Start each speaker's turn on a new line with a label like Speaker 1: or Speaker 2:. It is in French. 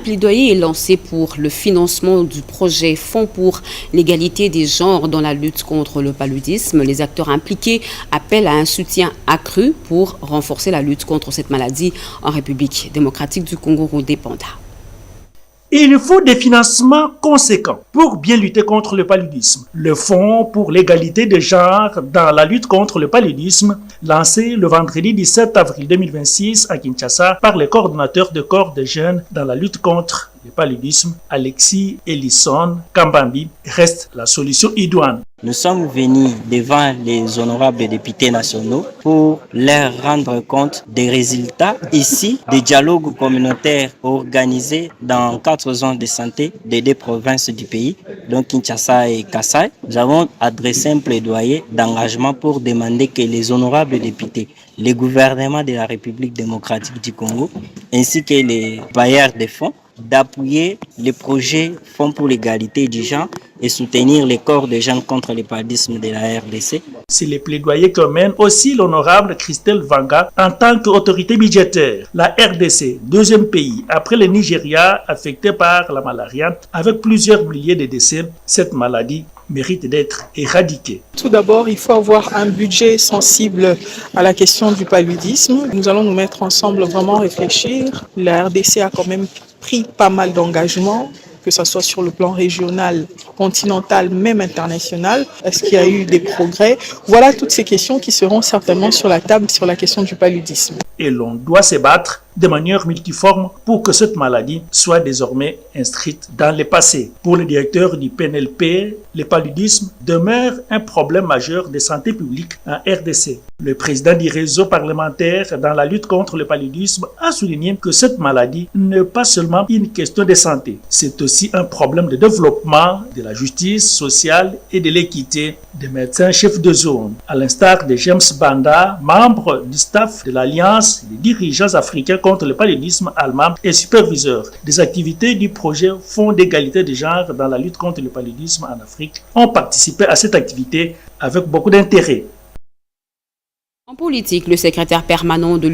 Speaker 1: plaidoyer est lancé pour le financement du projet Fonds pour l'égalité des genres dans la lutte contre le paludisme. Les acteurs impliqués appellent à un soutien accru pour renforcer la lutte contre cette maladie en République démocratique du Congo-Rwanda.
Speaker 2: Il faut des financements conséquents pour bien lutter contre le paludisme. Le Fonds pour l'égalité des genres dans la lutte contre le paludisme, lancé le vendredi 17 avril 2026 à Kinshasa par les coordonnateurs de corps de jeunes dans la lutte contre le paludisme, Alexis Ellison Kambambi, reste la solution idoine.
Speaker 3: Nous sommes venus devant les honorables députés nationaux pour leur rendre compte des résultats ici des dialogues communautaires organisés dans 4 zones de santé des 2 provinces du pays, donc Kinshasa et Kasaï. Nous avons adressé un plaidoyer d'engagement pour demander que les honorables députés, les gouvernements de la République démocratique du Congo, ainsi que les bailleurs de fonds, d'appuyer les projets Fonds pour l'égalité du genre et soutenir les corps de jeunes contre le paludisme de la RDC.
Speaker 2: C'est le plaidoyer que mène aussi l'honorable Christelle Vanga en tant qu'autorité budgétaire. La RDC, 2e pays après le Nigeria affecté par la malaria, avec plusieurs milliers de décès, cette maladie mérite d'être éradiquée.
Speaker 4: Tout d'abord, il faut avoir un budget sensible à la question du paludisme. Nous allons nous mettre ensemble, vraiment réfléchir. La RDC a quand même pris pas mal d'engagements, que ce soit sur le plan régional, continental, même international. Est-ce qu'il y a eu des progrès? Voilà toutes ces questions qui seront certainement sur la table sur la question du paludisme.
Speaker 2: Et l'on doit se battre de manière multiforme pour que cette maladie soit désormais inscrite dans le passé. Pour le directeur du PNLP, le paludisme demeure un problème majeur de santé publique en RDC. Le président du réseau parlementaire dans la lutte contre le paludisme a souligné que cette maladie n'est pas seulement une question de santé, c'est aussi un problème de développement, de la justice sociale et de l'équité des médecins chefs de zone. À l'instar de James Banda, membre du staff de l'Alliance des dirigeants africains contre le paludisme allemand et superviseur des activités du projet Fonds d'égalité des genres dans la lutte contre le paludisme en Afrique, ont participé à cette activité avec beaucoup d'intérêt.
Speaker 1: En politique, le secrétaire permanent de